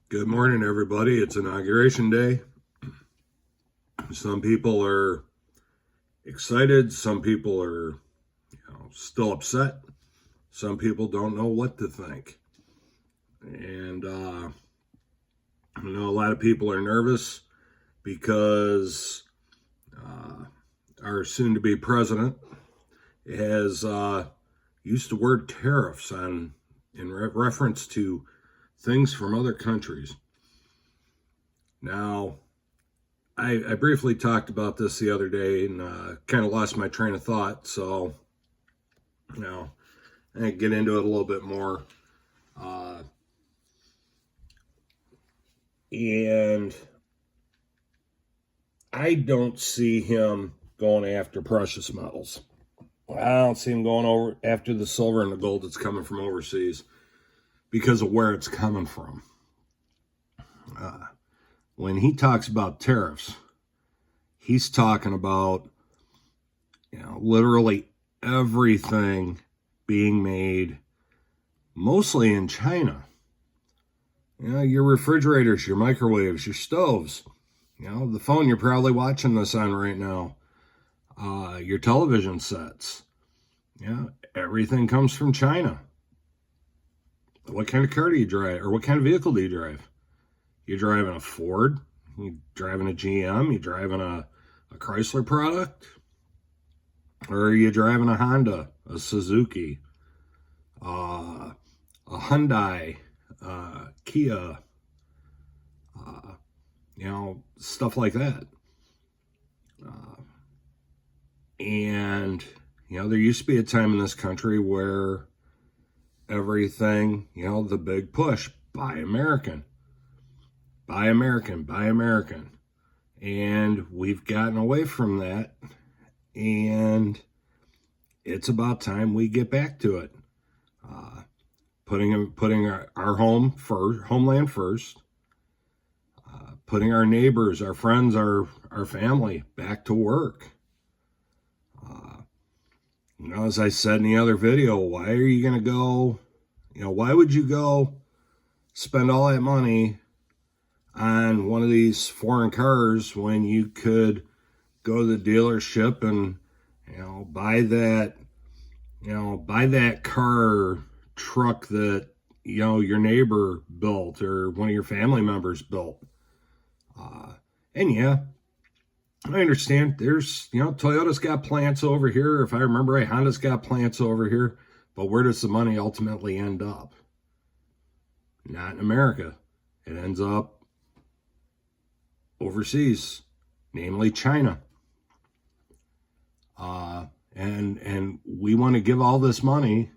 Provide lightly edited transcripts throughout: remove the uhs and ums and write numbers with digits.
Good morning, everybody. It's Inauguration Day. Some people are excited. Some people are, still upset. Some people don't know what to think. And I know a lot of people are nervous because our soon-to-be president has used the word tariffs in reference to things from other countries. Now, I briefly talked about this the other day and kind of lost my train of thought, so I can get into it a little bit more. And I don't see him going after precious metals. I don't see him going over after the silver and the gold that's coming from overseas because of where it's coming from. When he talks about tariffs, he's talking about, literally everything being made mostly in China. Your refrigerators, your microwaves, your stoves, the phone you're probably watching this on right now, your television sets. Everything comes from China. What kind of car do you drive, or what kind of vehicle do you drive? You're driving a Ford, you're driving a GM, you're driving a Chrysler product, or are you driving a Honda, a Suzuki, a Hyundai, Kia, stuff like that. And there used to be a time in this country where everything, the big push, buy American. Buy American, buy American. And we've gotten away from that. And it's about time we get back to it. Putting our homeland first. Putting our neighbors, our friends, our family back to work. As I said in the other video, why are you going to go, why would you go spend all that money on one of these foreign cars when you could go to the dealership and, buy that car, truck that, your neighbor built or one of your family members built. I understand there's, Toyota's got plants over here. If I remember right, Honda's got plants over here. But where does the money ultimately end up? Not in America. It ends up overseas, namely China. And we want to give all this money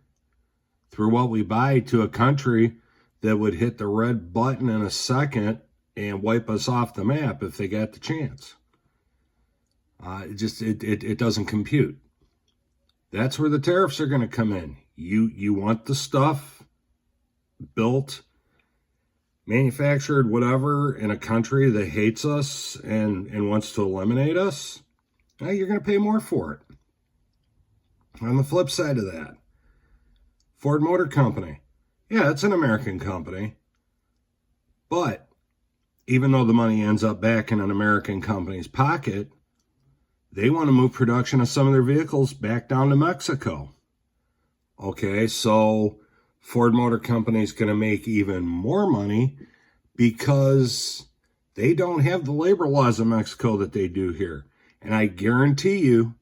through what we buy to a country that would hit the red button in a second and wipe us off the map if they got the chance. It doesn't compute. That's where the tariffs are going to come in. You want the stuff built, manufactured, whatever, in a country that hates us and wants to eliminate us, you're going to pay more for it. On the flip side of that, Ford Motor Company. Yeah, it's an American company. But even though the money ends up back in an American company's pocket, they want to move production of some of their vehicles back down to Mexico. Okay, so Ford Motor Company is going to make even more money because they don't have the labor laws of Mexico that they do here. And I guarantee you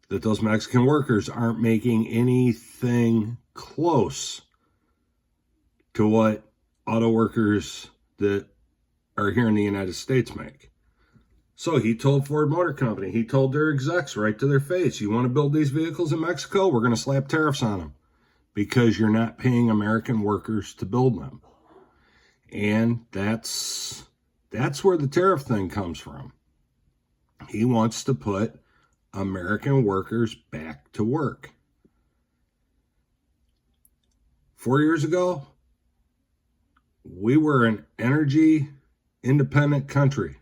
that those Mexican workers aren't making anything close to what auto workers that are here in the United States make. So he told Ford Motor Company, he told their execs right to their face, you want to build these vehicles in Mexico? We're going to slap tariffs on them because you're not paying American workers to build them. And that's where the tariff thing comes from. He wants to put American workers back to work. 4 years ago, we were an energy independent country.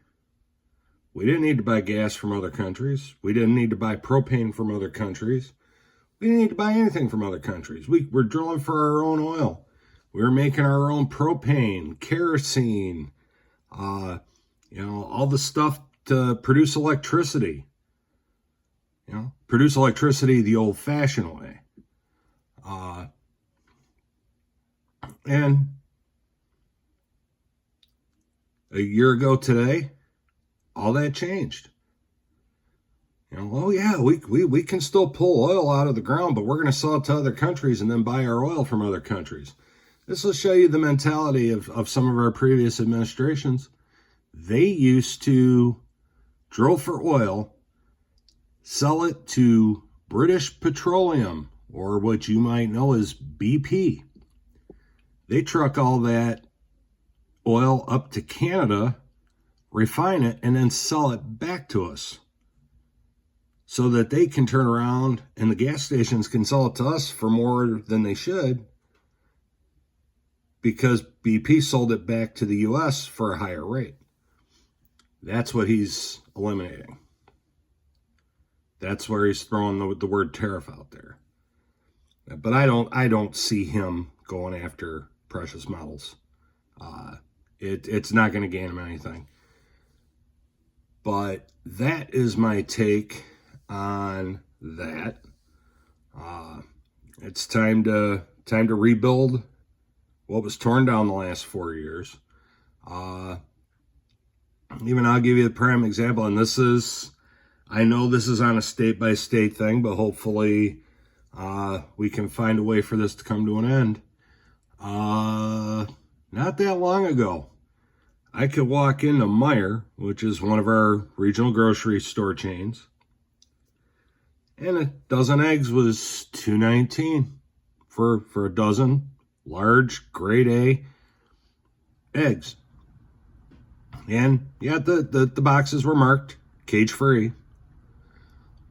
We didn't need to buy gas from other countries. We didn't need to buy propane from other countries. We didn't need to buy anything from other countries. We're drilling for our own oil. We were making our own propane, kerosene, all the stuff to produce electricity. Produce electricity the old-fashioned way. And a year ago today, all that changed. Oh yeah, we can still pull oil out of the ground, but we're going to sell it to other countries and then buy our oil from other countries. This will show you the mentality of some of our previous administrations. They used to drill for oil, sell it to British Petroleum, or what you might know as BP. They truck all that oil up to Canada, refine it, and then sell it back to us so that they can turn around and the gas stations can sell it to us for more than they should because BP sold it back to the U.S. for a higher rate. That's what he's eliminating. That's where he's throwing the word tariff out there. But I don't see him going after precious metals. It's not going to gain him anything. But that is my take on that. It's time to rebuild what was torn down the last 4 years. Even I'll give you a prime example, and I know this is on a state-by-state thing, but hopefully we can find a way for this to come to an end. Not that long ago, I could walk into Meijer, which is one of our regional grocery store chains, and a dozen eggs was $2.19 for a dozen large grade A eggs. And yeah, the boxes were marked cage free,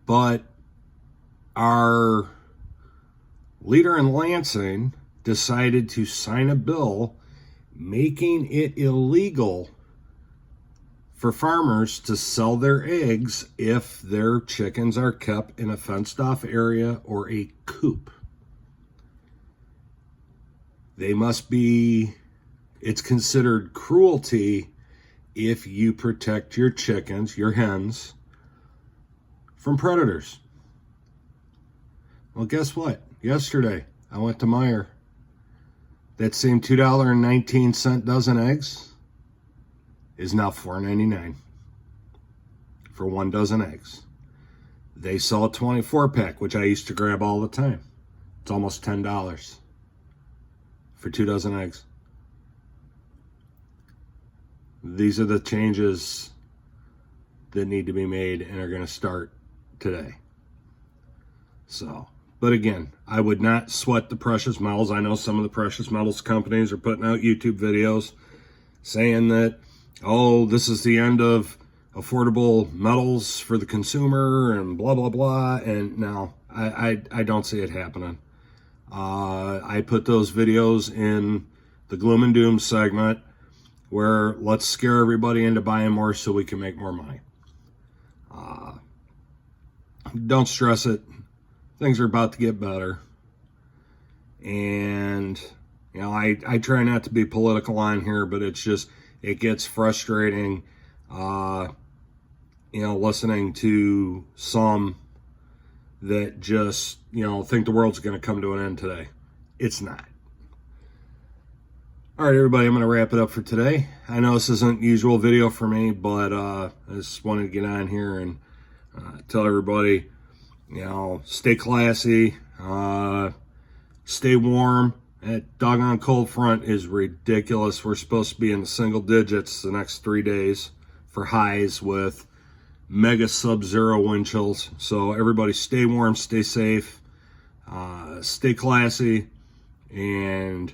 but our leader in Lansing decided to sign a bill making it illegal for farmers to sell their eggs if their chickens are kept in a fenced-off area or a coop. It's considered cruelty if you protect your chickens, your hens, from predators. Well, guess what? Yesterday, I went to Meijer. That same $2.19 dozen eggs is now $4.99 for 1 dozen eggs. They sell a 24-pack, which I used to grab all the time. It's almost $10 for 2 dozen eggs. These are the changes that need to be made and are going to start today. But again, I would not sweat the precious metals. I know some of the precious metals companies are putting out YouTube videos saying that, this is the end of affordable metals for the consumer and blah, blah, blah. And no, I don't see it happening. I put those videos in the gloom and doom segment where let's scare everybody into buying more so we can make more money. Don't stress it. Things are about to get better. And, I try not to be political on here, but it gets frustrating, listening to some that just, think the world's going to come to an end today. It's not. All right, everybody, I'm going to wrap it up for today. I know this isn't usual video for me, but I just wanted to get on here and tell everybody, stay classy, stay warm. That doggone cold front is ridiculous. We're supposed to be in the single digits the next 3 days for highs with mega sub-zero wind chills. So everybody stay warm, stay safe, stay classy, and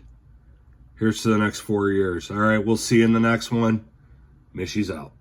here's to the next 4 years. All right, we'll see you in the next one. Mishy's out.